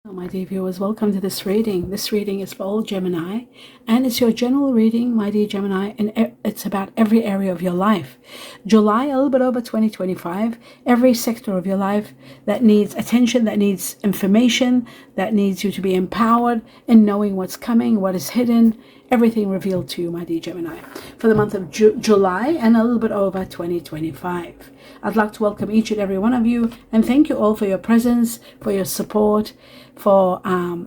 Hello, my dear viewers, welcome to this reading. This reading is for all Gemini, and it's your general reading, my dear Gemini, and it's about every area of your life. July, a little bit over 2025, every sector of your life that needs attention, that needs information, that needs you to be empowered in knowing what's coming, what is hidden, everything revealed to you, my dear Gemini, for the month of July and a little bit over 2025. I'd like to welcome each and every one of you and thank you all for your presence, for your support, for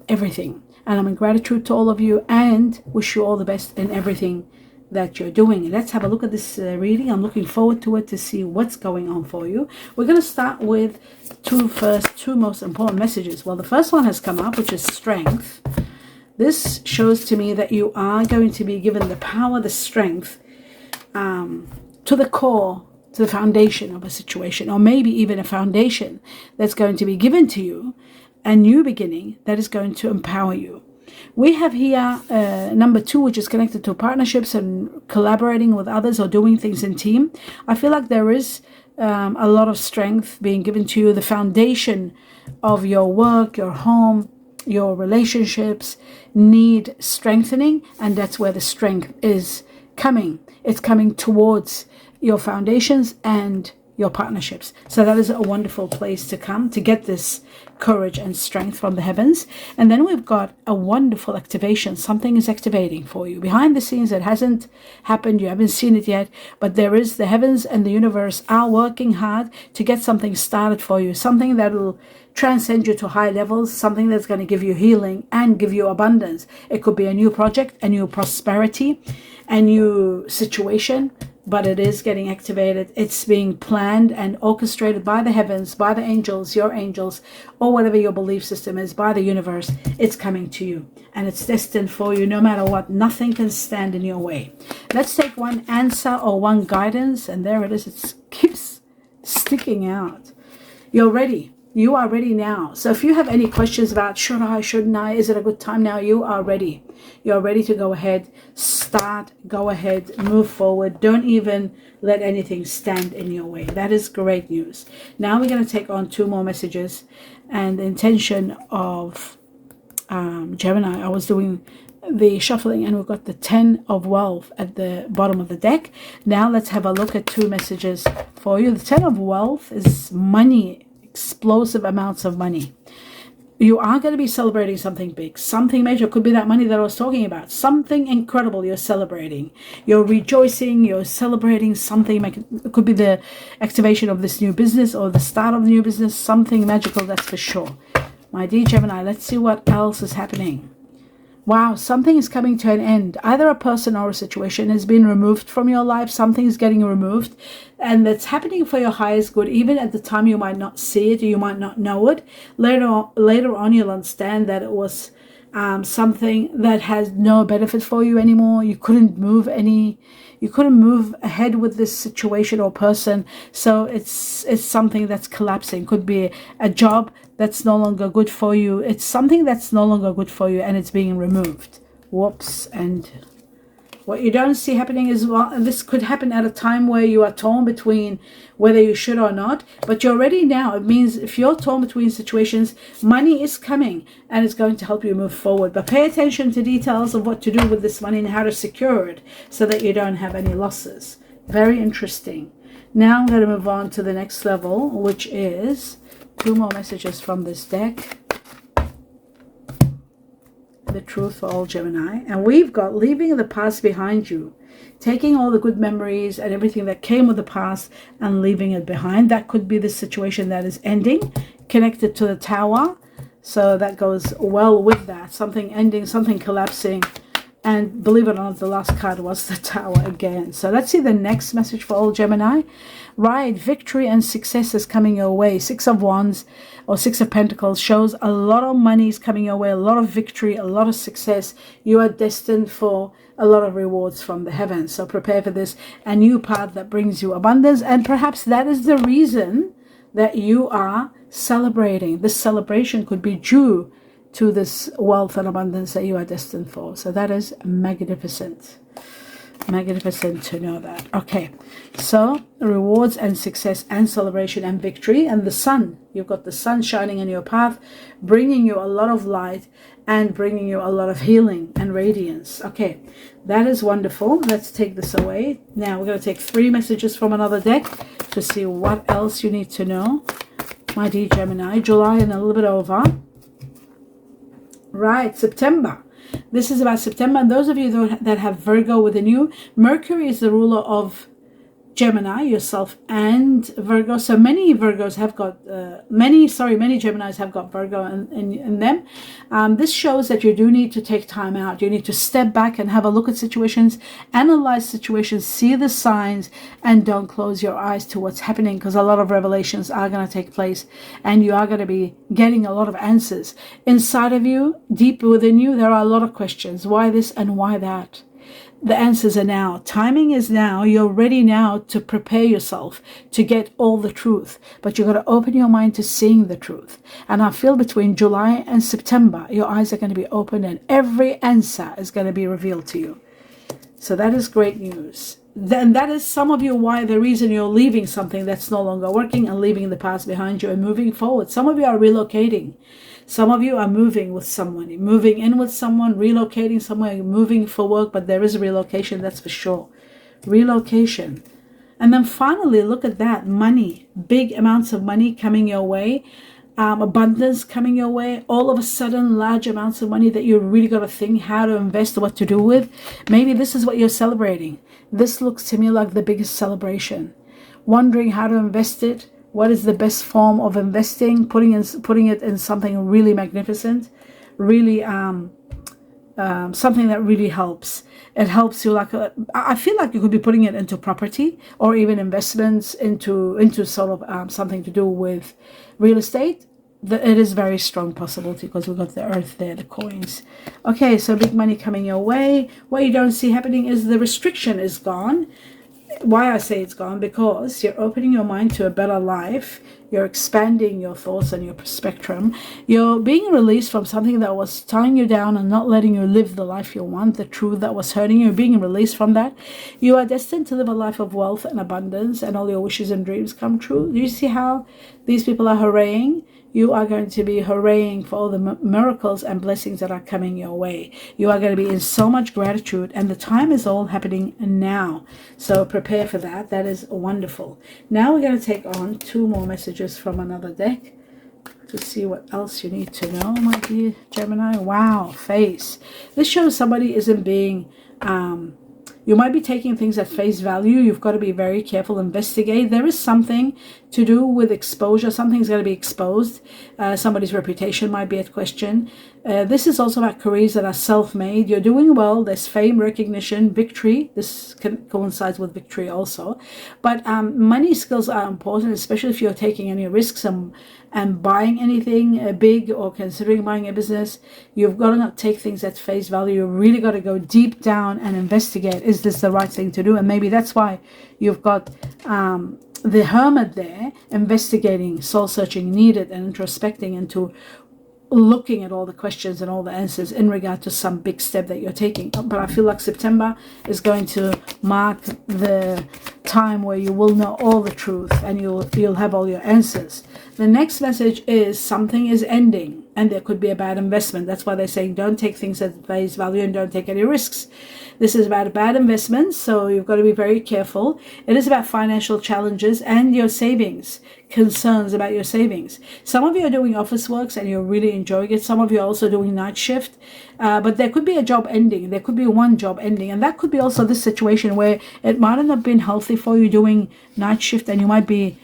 everything. And I'm in gratitude to all of you and wish you all the best in everything that you're doing. Let's have a look at this reading. I'm looking forward to it to see what's going on for you. We're going to start with two most important messages. Well, the first one has come up, which is strength. This shows to me that you are going to be given the power, the strength to the core, to the foundation of a situation, or maybe even a foundation that's going to be given to you, a new beginning that is going to empower you. We have here number 2, which is connected to partnerships and collaborating with others or doing things in team. I feel like there is a lot of strength being given to you. The foundation of your work, your home, your relationships need strengthening, and that's where the strength is coming. It's coming towards your foundations and your partnerships. So that is a wonderful place to come to get this courage and strength from the heavens. And then we've got a wonderful activation. Something is activating for you behind the scenes. It hasn't happened, you haven't seen it yet, but there is, the heavens and the universe are working hard to get something started for you, something that will transcend you to high levels, something that's going to give you healing and give you abundance. It could be a new project, a new prosperity, a new situation, but it is getting activated. It's being planned and orchestrated by the heavens, by the angels, your angels, or whatever your belief system is, by the universe. It's coming to you and it's destined for you no matter what. Nothing can stand in your way. Let's take one answer or one guidance, and there it is. It keeps sticking out. You're ready. You are ready now. So if you have any questions about should I, shouldn't I, is it a good time now, you are ready. You're ready to go ahead, start, go ahead, move forward. Don't even let anything stand in your way. That is great news. Now we're going to take on 2 more messages, and the intention of Gemini, I was doing the shuffling and we've got the 10 of wealth at the bottom of the deck. Now let's have a look at 2 messages for you. The 10 of wealth is money, explosive amounts of money. You are going to be celebrating something big, something major. It could be that money that I was talking about, something incredible you're celebrating. You're rejoicing, you're celebrating something. It could be the activation of this new business or the start of the new business, something magical, that's for sure. My dear Gemini, let's see what else is happening. Wow, something is coming to an end. Either a person or a situation has been removed from your life. Something is getting removed, and that's happening for your highest good. Even at the time you might not see it, or you might not know it. Later on you'll understand that it was something that has no benefit for you anymore. You couldn't move ahead with this situation or person. So it's something that's collapsing. Could be a job that's no longer good for you. It's something that's no longer good for you and it's being removed. Whoops. And what you don't see happening is, well, this could happen at a time where you are torn between whether you should or not, but you're ready now. It means if you're torn between situations, money is coming and it's going to help you move forward. But pay attention to details of what to do with this money and how to secure it so that you don't have any losses. Very interesting. Now I'm going to move on to the next level, which is 2 more messages from this deck. The truth for all Gemini, and we've got leaving the past behind you, taking all the good memories and everything that came with the past and leaving it behind. That could be the situation that is ending, connected to the Tower, so that goes well with that. Something ending, something collapsing, and believe it or not, the last card was the Tower again. So let's see the next message for all Gemini. Right, victory and success is coming your way. 6 of Wands or 6 of Pentacles shows a lot of money is coming your way, a lot of victory, a lot of success. You are destined for a lot of rewards from the heavens. So prepare for this, a new path that brings you abundance, and perhaps that is the reason that you are celebrating. This celebration could be due to this wealth and abundance that you are destined for. So that is magnificent. Magnificent to know that. Okay, so rewards and success and celebration and victory, and the sun. You've got the sun shining in your path, bringing you a lot of light and bringing you a lot of healing and radiance. Okay, that is wonderful. Let's take this away. Now we're going to take 3 messages from another deck to see what else you need to know, my dear Gemini. July and a little bit over. Right, September. This is about September, and those of you that have Virgo within you, Mercury is the ruler of Gemini, yourself, and Virgo. So many Virgos have got, many Geminis have got Virgo in them. This shows that you do need to take time out. You need to step back and have a look at situations, analyze situations, see the signs, and don't close your eyes to what's happening, because a lot of revelations are going to take place, and you are going to be getting a lot of answers. Inside of you, deep within you, there are a lot of questions. Why this and why that? The answers are now. Timing is now. You're ready now to prepare yourself to get all the truth. But you've got to open your mind to seeing the truth. And I feel between July and September, your eyes are going to be open and every answer is going to be revealed to you. So that is great news. Then that is some of you why the reason you're leaving something that's no longer working and leaving the past behind you and moving forward. Some of you are relocating. Some of you are moving with someone, moving in with someone, relocating somewhere, moving for work, but there is a relocation, that's for sure. Relocation. And then finally, look at that, money, big amounts of money coming your way, abundance coming your way, all of a sudden large amounts of money that you really got to think how to invest, what to do with. Maybe this is what you're celebrating. This looks to me like the biggest celebration. Wondering how to invest it. What is the best form of investing? Putting it in something really magnificent, really something that really helps. It helps you like I feel like you could be putting it into property or even investments into sort of something to do with real estate. It is very strong possibility because we've got the earth there, the coins. Okay, so big money coming your way. What you don't see happening is the restriction is gone. Why I say it's gone, because you're opening your mind to a better life. You're expanding your thoughts and your spectrum. You're being released from something that was tying you down and not letting you live the life you want, the truth that was hurting you. You're being released from that. You are destined to live a life of wealth and abundance, and all your wishes and dreams come true. Do you see how these people are hurraying? You are going to be hurraying for all the miracles and blessings that are coming your way. You are going to be in so much gratitude, and the time is all happening now. So prepare for that. That is wonderful. Now we're going to take on 2 more messages from another deck to see what else you need to know, my dear Gemini. Wow, face. This shows somebody isn't being... you might be taking things at face value. You've got to be very careful, investigate. There is something to do with exposure. Something's going to be exposed. Somebody's reputation might be at question. This is also about careers that are self-made. You're doing well. There's fame, recognition, victory. This coincides with victory also. But money skills are important, especially if you're taking any risks and buying anything big or considering buying a business. You've got to not take things at face value. You've really got to go deep down and investigate. Is this the right thing to do? And maybe that's why you've got the hermit there, investigating, soul searching needed, and introspecting into looking at all the questions and all the answers in regard to some big step that you're taking. But I feel like September is going to mark the time where you will know all the truth and you'll have all your answers. The next message is something is ending and there could be a bad investment. That's why they're saying don't take things at face value and don't take any risks. This is about bad investments, so you've got to be very careful. It is about financial challenges and your savings, concerns about your savings. Some of you are doing office works and you're really enjoying it. Some of you are also doing night shift, but there could be a job ending. There could be one job ending, and that could be also this situation where it might not have been healthy for you doing night shift, and you might be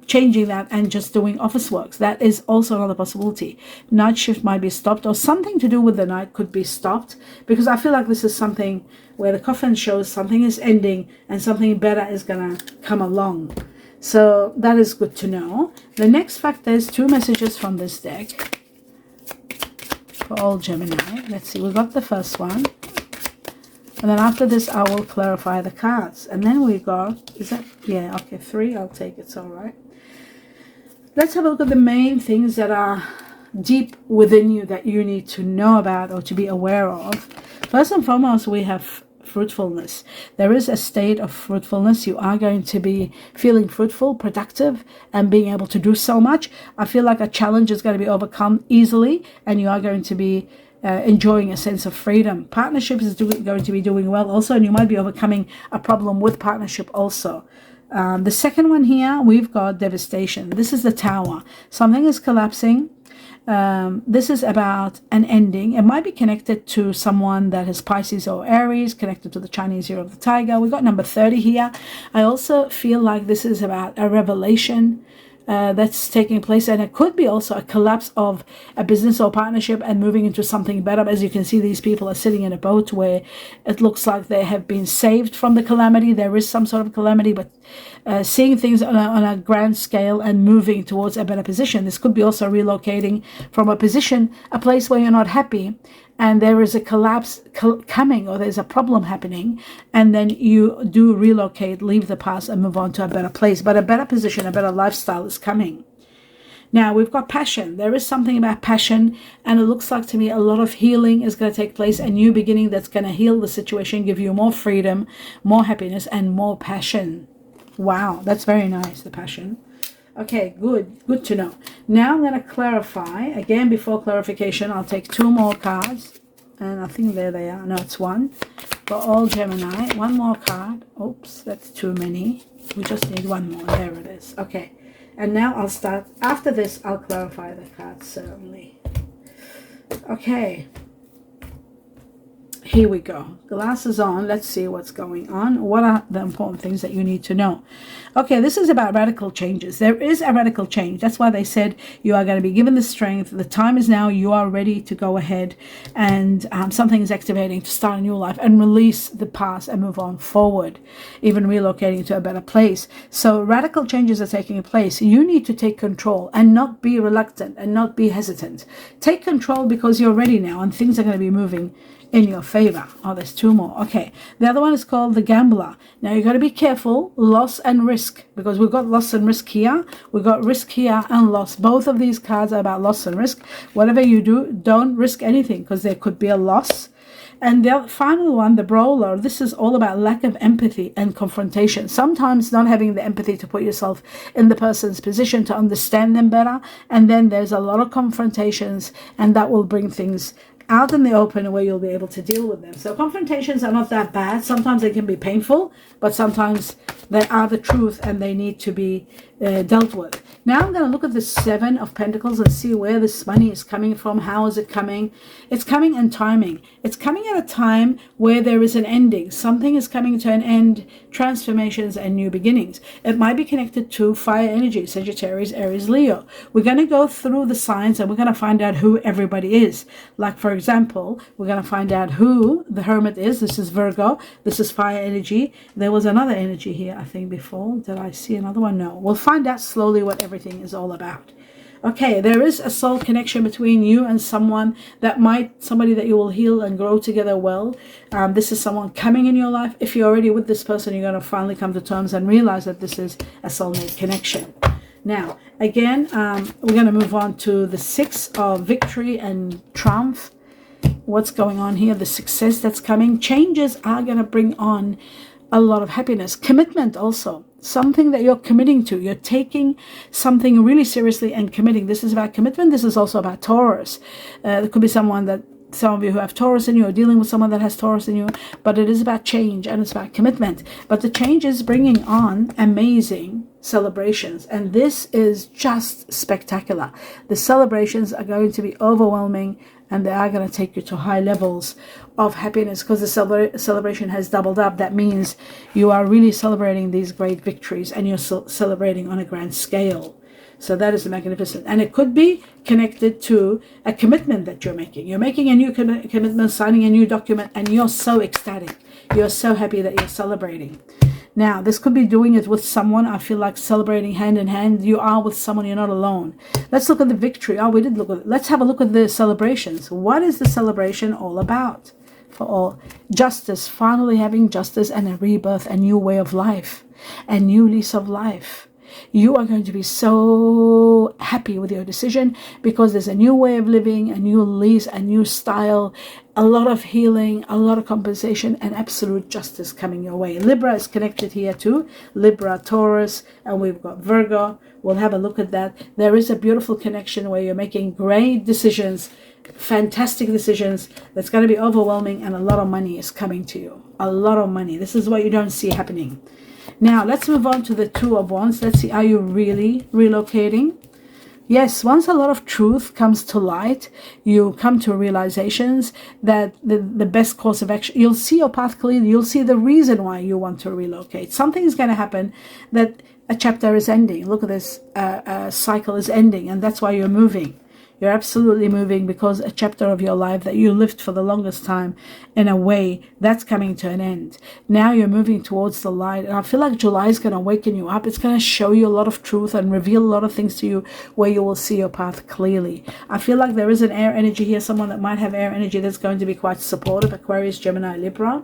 changing that and just doing office works. That is also another possibility. Night shift might be stopped, or something to do with the night could be stopped, because I feel like this is something where the coffin shows something is ending and something better is gonna come along. So that is good to know. The next fact, there's 2 messages from this deck for all Gemini. Let's see, we got the first one. And then after this, I will clarify the cards. And then we got, is that, yeah, okay, 3, I'll take it, it's all right. Let's have a look at the main things that are deep within you that you need to know about or to be aware of. First and foremost, we have fruitfulness. There is a state of fruitfulness. You are going to be feeling fruitful, productive, and being able to do so much. I feel like a challenge is going to be overcome easily, and you are going to be enjoying a sense of freedom. Partnership is going to be doing well also, and you might be overcoming a problem with partnership also. The second one here, we've got devastation. This is the Tower. Something is collapsing. This is about an ending. It might be connected to someone that has Pisces or Aries, connected to the Chinese Year of the Tiger. We got number 30 here. I also feel like this is about a revelation that's taking place, and it could be also a collapse of a business or partnership and moving into something better. As you can see, these people are sitting in a boat where it looks like they have been saved from the calamity. There is some sort of calamity, but seeing things on a grand scale and moving towards a better position. This could be also relocating from a position, a place where you're not happy, and there is a collapse coming, or there's a problem happening, and then you do relocate, leave the past, and move on to a better place. But a better position, a better lifestyle is coming. Now, we've got passion. There is something about passion, and it looks like to me a lot of healing is going to take place, a new beginning that's going to heal the situation, give you more freedom, more happiness, and more passion. Wow, that's very nice, the passion. Okay, good to know. Now I'm going to clarify. Again, before clarification, I'll take 2 more cards. And I think there they are. No, it's 1. For all Gemini. 1 more card. Oops, that's too many. We just need 1 more. There it is. Okay. And now I'll start. After this, I'll clarify the cards, certainly. Okay. Here we go. Glasses on. Let's see what's going on. What are the important things that you need to know? Okay, this is about radical changes. There is a radical change. That's why they said you are going to be given the strength. The time is now. You are ready to go ahead, and something is activating to start a new life and release the past and move on forward, even relocating to a better place. So radical changes are taking place. You need to take control and not be reluctant and not be hesitant. Take control because you're ready now, and things are going to be moving in your favor. Oh, there's 2 more. Okay. The other one is called the Gambler. Now, you got to be careful, loss and risk, because we've got loss and risk here. We've got risk here and loss. Both of these cards are about loss and risk. Whatever you do, don't risk anything, because there could be a loss. And the final one, the Brawler, this is all about lack of empathy and confrontation. Sometimes not having the empathy to put yourself in the person's position to understand them better. And then there's a lot of confrontations, and that will bring things out in the open where you'll be able to deal with them. So confrontations are not that bad. Sometimes they can be painful, but sometimes they are the truth and they need to be dealt with. Now I'm going to look at the 7 of Pentacles and see where this money is coming from. How is it coming? It's coming in timing. It's coming at a time where there is an ending. Something is coming to an end, transformations and new beginnings. It might be connected to fire energy, Sagittarius, Aries, Leo. We're going to go through the signs and we're going to find out who everybody is. Like, for example, we're going to find out who the Hermit is. This is Virgo. This is fire energy. There was another energy here, I think, before. Did I see another one? No. We'll find out slowly what everything is all about. Okay, there is a soul connection between you and someone somebody that you will heal and grow together well. This is someone coming in your life. If you're already with this person, you're going to finally come to terms and realize that this is a soulmate connection. Now, again, we're going to move on to the 6 of victory and triumph. What's going on here? The success that's coming. Changes are going to bring on a lot of happiness. Commitment also. Something that you're committing to. You're taking something really seriously and committing. This is about commitment. This is also about Taurus. There could be some of you who have Taurus in you, or dealing with someone that has Taurus in you, but it is about change and it's about commitment. But the change is bringing on amazing celebrations, and this is just spectacular. The celebrations are going to be overwhelming, and they are going to take you to high levels of happiness because the celebration has doubled up. That means you are really celebrating these great victories, and you're celebrating on a grand scale. So that is magnificent. And it could be connected to a commitment that you're making. You're making a new commitment, signing a new document, and you're so ecstatic. You're so happy that you're celebrating. Now, this could be doing it with someone. I feel like celebrating hand in hand. You are with someone. You're not alone. Let's look at the victory. Oh, we did look at it. Let's have a look at the celebrations. What is the celebration all about? For all, justice, finally having justice and a rebirth, a new way of life, a new lease of life. You are going to be so happy with your decision because there's a new way of living, a new lease, a new style, a lot of healing, a lot of compensation, and absolute justice coming your way. Libra is connected here too. Libra, Taurus, and we've got Virgo. We'll have a look at that. There is a beautiful connection where you're making great decisions, fantastic decisions that's going to be overwhelming, and a lot of money is coming to you. A lot of money. This is what you don't see happening. Now, let's move on to the Two of Wands. Let's see, are you really relocating? Yes, once a lot of truth comes to light, you come to realizations that the best course of action, you'll see your path clearly, you'll see the reason why you want to relocate. Something is going to happen that a chapter is ending. Look at this, a cycle is ending, and that's why you're moving. You're absolutely moving because a chapter of your life that you lived for the longest time in a way, that's coming to an end. Now you're moving towards the light. And I feel like July is going to waken you up. It's going to show you a lot of truth and reveal a lot of things to you where you will see your path clearly. I feel like there is an air energy here, someone that might have air energy that's going to be quite supportive. Aquarius, Gemini, Libra.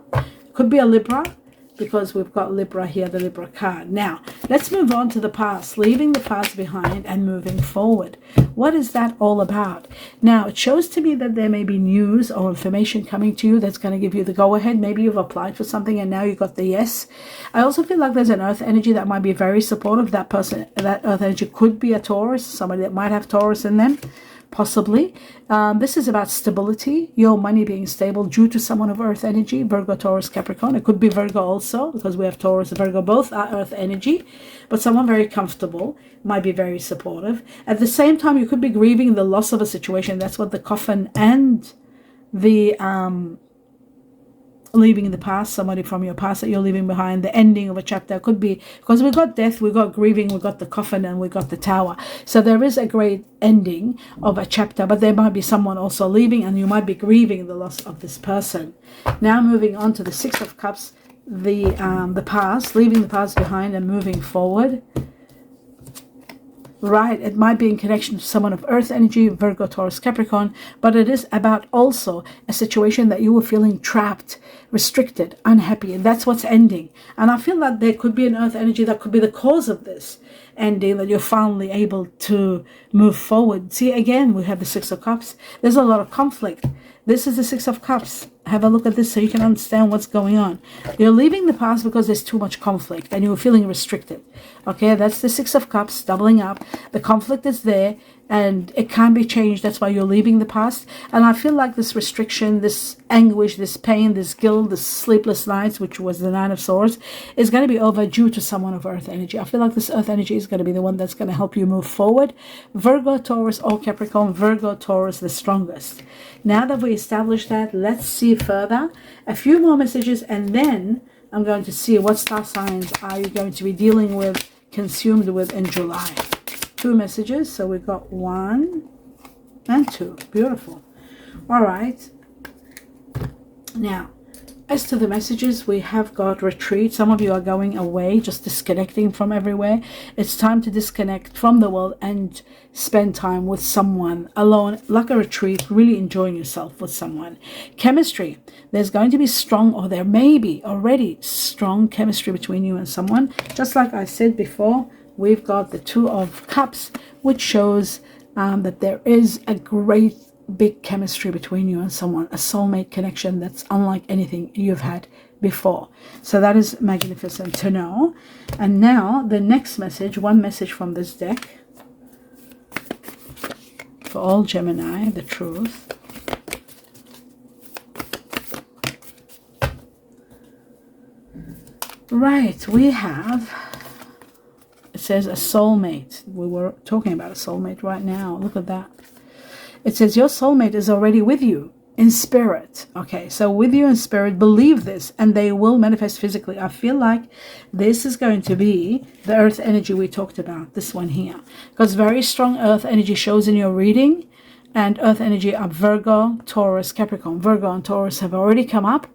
Could be a Libra, because we've got Libra here, the Libra card. Now, let's move on to the past, leaving the past behind and moving forward. What is that all about? Now, it shows to me that there may be news or information coming to you that's going to give you the go-ahead. Maybe you've applied for something and now you got the yes. I also feel like there's an earth energy that might be very supportive. That person, that earth energy could be a Taurus, somebody that might have Taurus in them. Possibly. This is about stability, your money being stable due to someone of earth energy, Virgo, Taurus, Capricorn. It could be Virgo also because we have Taurus and Virgo, both are earth energy, but someone very comfortable, might be very supportive. At the same time, you could be grieving the loss of a situation. That's what the coffin and the leaving in the past, somebody from your past that you're leaving behind, the ending of a chapter could be, because we got death, we got grieving, we got the coffin, and we got the tower. So there is a great ending of a chapter, but there might be someone also leaving and you might be grieving the loss of this person. Now moving on to the Six of Cups, the past, leaving the past behind and moving forward. Right, it might be in connection to someone of earth energy, Virgo, Taurus, Capricorn, but it is about also a situation that you were feeling trapped, restricted, unhappy, and that's what's ending. And I feel that there could be an earth energy that could be the cause of this ending, that you're finally able to move forward. See, again, we have the Six of Cups. There's a lot of conflict. This is the Six of Cups. Have a look at this so you can understand what's going on. You're leaving the past because there's too much conflict and you're feeling restricted. Okay, that's the Six of Cups doubling up. The conflict is there and it can't be changed. That's why you're leaving the past. And I feel like this restriction, this anguish, this pain, this guilt, this sleepless nights, which was the Nine of Swords, is going to be over due to someone of earth energy. I feel like this earth energy is going to be the one that's going to help you move forward. Virgo, Taurus, or Capricorn. Virgo, Taurus, the strongest. Now that we established that, let's see further. A few more messages and then I'm going to see what star signs are you going to be dealing with, consumed with in July. 2 messages, so we've got 1 and 2. Beautiful. All right. Now, as to the messages, we have got retreat. Some of you are going away, just disconnecting from everywhere. It's time to disconnect from the world and spend time with someone alone, like a retreat, really enjoying yourself with someone. Chemistry. There's going to be strong, or there may be already strong chemistry between you and someone. Just like I said before, we've got the Two of Cups, which shows that there is a great big chemistry between you and someone, a soulmate connection that's unlike anything you've had before. So that is magnificent to know. And now the next message, one message from this deck for all Gemini, the truth. Right, we have, it says a soulmate. We were talking about a soulmate right now. Look at that. It says your soulmate is already with you in spirit. Okay, so with you in spirit, believe this and they will manifest physically. I feel like this is going to be the earth energy we talked about, this one here. Because very strong earth energy shows in your reading, and earth energy are Virgo, Taurus, Capricorn. Virgo and Taurus have already come up,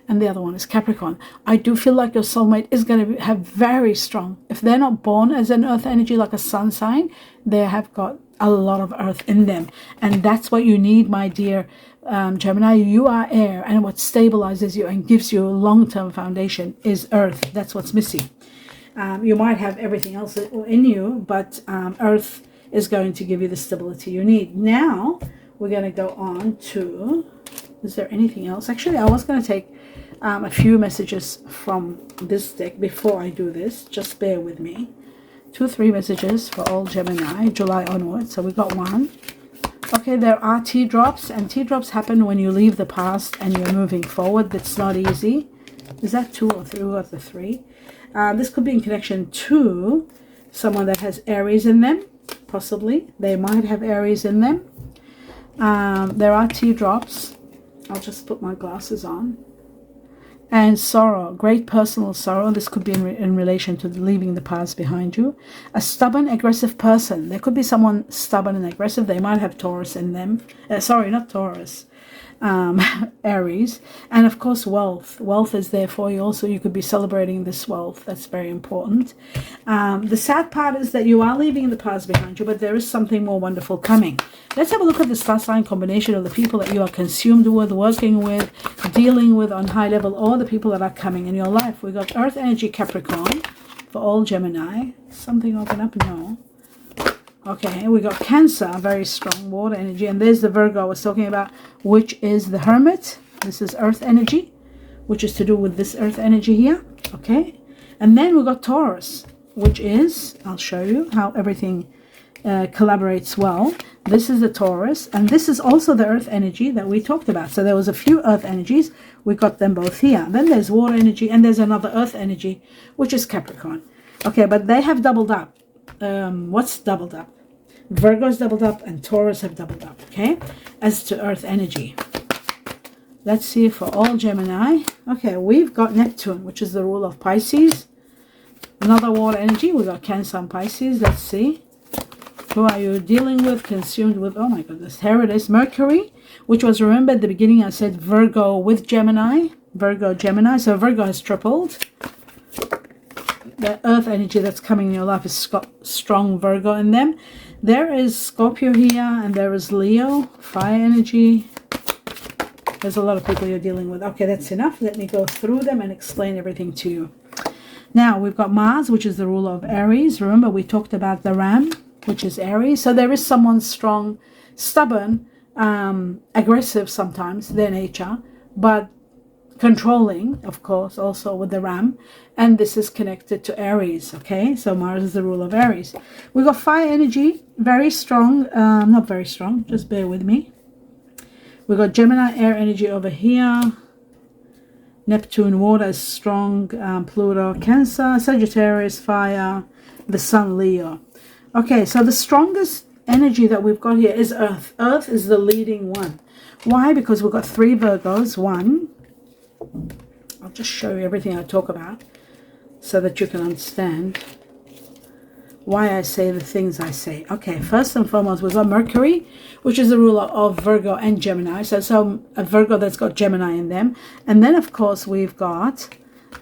and the other one is Capricorn. I do feel like your soulmate is going to have very strong, if they're not born as an earth energy like a sun sign, they have got a lot of earth in them, and that's what you need, my dear Gemini. You are air, and what stabilizes you and gives you a long-term foundation is earth. That's what's missing. You might have everything else in you, but earth is going to give you the stability you need. Now we're going to go on to, is there anything else? Actually, I was going to take a few messages from this deck before I do this. Just bear with me. 2-3 messages for all Gemini, July onwards. So we got one. Okay, there are teardrops, and teardrops happen when you leave the past and you're moving forward. That's not easy. Is that 2 or 3? We got the 3. This could be in connection to someone that has Aries in them, possibly. They might have Aries in them. There are teardrops. I'll just put my glasses on. And sorrow, great personal sorrow. This could be in relation to leaving the past behind you. A stubborn, aggressive person. There could be someone stubborn and aggressive. They might have Taurus in them. Sorry, not Taurus. Aries. And of course, wealth is there for you also. You could be celebrating this wealth. That's very important. The sad part is that you are leaving the past behind you, but there is something more wonderful coming. Let's have a look at the star sign combination of the people that you are consumed with, working with, dealing with on high level, or the people that are coming in your life. We got Earth energy Capricorn for all Gemini. Something open up? No. Okay, we got Cancer, very strong water energy. And there's the Virgo I was talking about, which is the Hermit. This is Earth energy, which is to do with this Earth energy here. Okay, and then we got Taurus, which is, I'll show you how everything collaborates well. This is the Taurus, and this is also the Earth energy that we talked about. So there was a few Earth energies. We got them both here. Then there's water energy, and there's another Earth energy, which is Capricorn. Okay, but they have doubled up. What's doubled up? Virgo's doubled up and Taurus have doubled up, okay? As to Earth energy. Let's see for all Gemini. Okay, we've got Neptune, which is the rule of Pisces. Another water energy. We got Cancer and Pisces. Let's see. Who are you dealing with, consumed with? Oh my goodness. Here it is. Mercury, which was, remember at the beginning I said Virgo with Gemini. Virgo, Gemini. So Virgo has tripled. The Earth energy that's coming in your life is strong Virgo in them. There is Scorpio here, and there is Leo, fire energy. There's a lot of people you're dealing with. Okay, that's enough. Let me go through them and explain everything to you. Now, we've got Mars, which is the ruler of Aries. Remember, we talked about the Ram, which is Aries. So there is someone strong, stubborn, aggressive sometimes, their nature, but controlling, of course, also with the Ram, and this is connected to Aries. Okay, so Mars is the rule of Aries. We got fire energy, very strong, not very strong, just bear with me. We got Gemini air energy over here. Neptune water is strong, Pluto Cancer, Sagittarius fire, the Sun Leo. Okay, so the strongest energy that we've got here is Earth. Earth is the leading one. Why? Because we've got 3 Virgos. One, I'll just show you everything I talk about so that you can understand why I say the things I say. Okay, first and foremost, we've got Mercury, which is the ruler of Virgo and Gemini. So a Virgo that's got Gemini in them. And then, of course, we've got,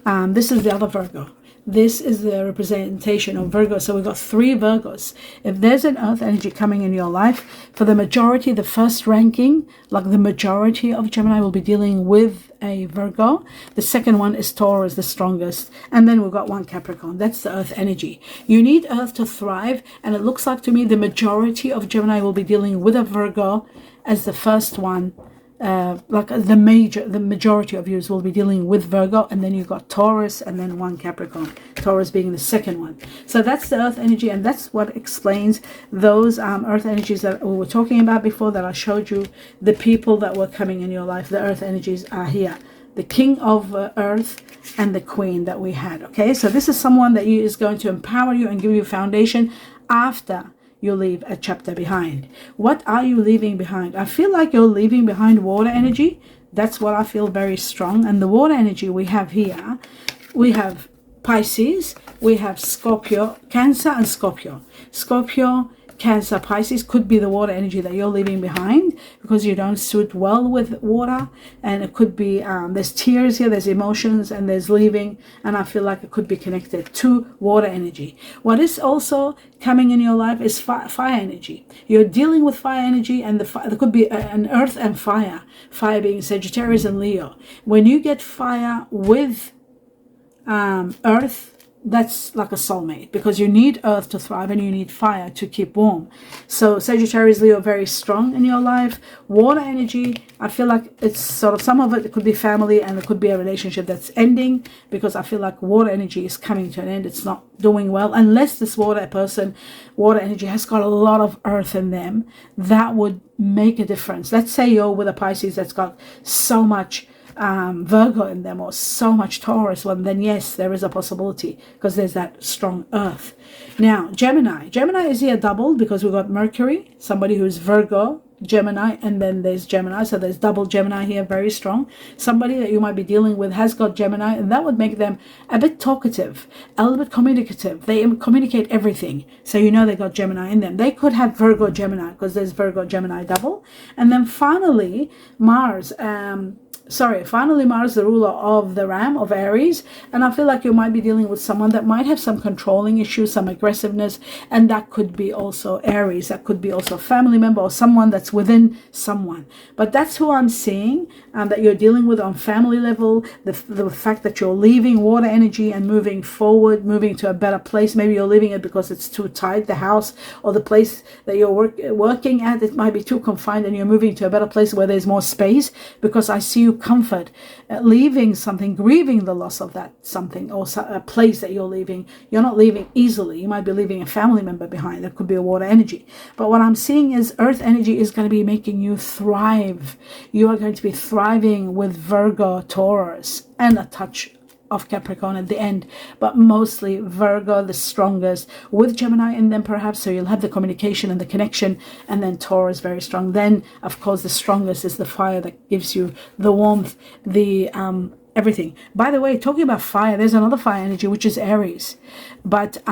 this is the other Virgo. This is the representation of Virgo. So we've got 3 Virgos. If there's an Earth energy coming in your life, for the majority, the first ranking, like the majority of Gemini will be dealing with a Virgo. The second one is Taurus, the strongest. And then we've got 1 Capricorn. That's the Earth energy. You need Earth to thrive. And it looks like to me the majority of Gemini will be dealing with a Virgo as the first one. Like the majority of you will be dealing with Virgo, and then you've got Taurus, and then 1 Capricorn, Taurus being the second one. So that's the Earth energy, and that's what explains those Earth energies that we were talking about before, that I showed you, the people that were coming in your life. The Earth energies are here, the King of Earth and the Queen that we had. Okay, so this is someone that is going to empower you and give you foundation after you leave a chapter behind. What are you leaving behind? I feel like you're leaving behind water energy. That's what I feel very strong. And the water energy we have here, we have Pisces, we have Scorpio, Cancer and Scorpio. Scorpio, Cancer, Pisces could be the water energy that you're leaving behind because you don't suit well with water. And it could be, there's tears here, there's emotions, and there's leaving. And I feel like it could be connected to water energy. What is also coming in your life is fire energy. You're dealing with fire energy, and there could be an earth and fire. Fire being Sagittarius and Leo. When you get fire with earth that's like a soulmate, because you need earth to thrive and you need fire to keep warm. So Sagittarius, Leo, very strong in your life. Water energy, I feel like it's sort of, some of it could be family and it could be a relationship that's ending, because I feel like water energy is coming to an end. It's not doing well unless this water energy has got a lot of earth in them. That would make a difference. Let's say you're with a Pisces that's got so much Virgo in them, or so much Taurus, well, then yes, there is a possibility, because there's that strong earth. Now Gemini is here doubled, because we've got Mercury, somebody who's Virgo, Gemini, and then there's Gemini, so there's double Gemini here, very strong. Somebody that you might be dealing with has got Gemini, and that would make them a bit talkative, a little bit communicative. They communicate everything, so you know they got Gemini in them. They could have Virgo Gemini, because there's Virgo Gemini double. And then finally Mars, the ruler of the Ram, of Aries, and I feel like you might be dealing with someone that might have some controlling issues, some aggressiveness, and that could be also Aries. That could be also a family member or someone that's within someone. But that's who I'm seeing, that you're dealing with on family level. The fact that you're leaving water energy and moving forward, moving to a better place. Maybe you're leaving it because it's too tight, the house or the place that you're working at, it might be too confined, and you're moving to a better place where there's more space, because I see you comfort, leaving something, grieving the loss of that something, or a place that you're leaving. You're not leaving easily. You might be leaving a family member behind. That could be a water energy. But what I'm seeing is earth energy is going to be making you thrive. You are going to be thriving with Virgo, Taurus, and a touch of Capricorn at the end, but mostly Virgo, the strongest, with Gemini in them perhaps, so you'll have the communication and the connection, and then Taurus very strong. Then of course the strongest is the fire that gives you the warmth, the everything. By the way, talking about fire, there's another fire energy, which is Aries, but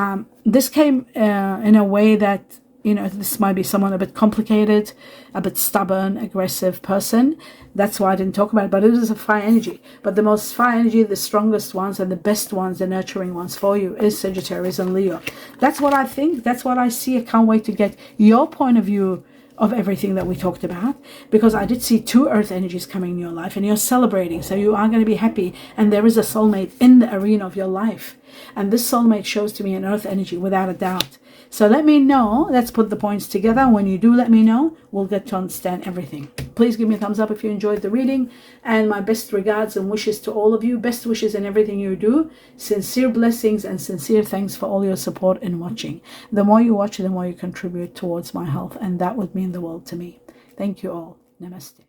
this came in a way that, this might be someone a bit complicated, a bit stubborn, aggressive person. That's why I didn't talk about it, but it is a fire energy. But the most fire energy, the strongest ones and the best ones, the nurturing ones for you, is Sagittarius and Leo. That's what I think. That's what I see. I can't wait to get your point of view of everything that we talked about, because I did see 2 earth energies coming in your life, and you're celebrating, so you are going to be happy, and there is a soulmate in the arena of your life, and this soulmate shows to me an earth energy without a doubt. So let me know. Let's put the points together. When you do let me know, we'll get to understand everything. Please give me a thumbs up if you enjoyed the reading, and my best regards and wishes to all of you. Best wishes in everything you do. Sincere blessings and sincere thanks for all your support in watching. The more you watch, the more you contribute towards my health, and that would mean the world to me. Thank you all. Namaste.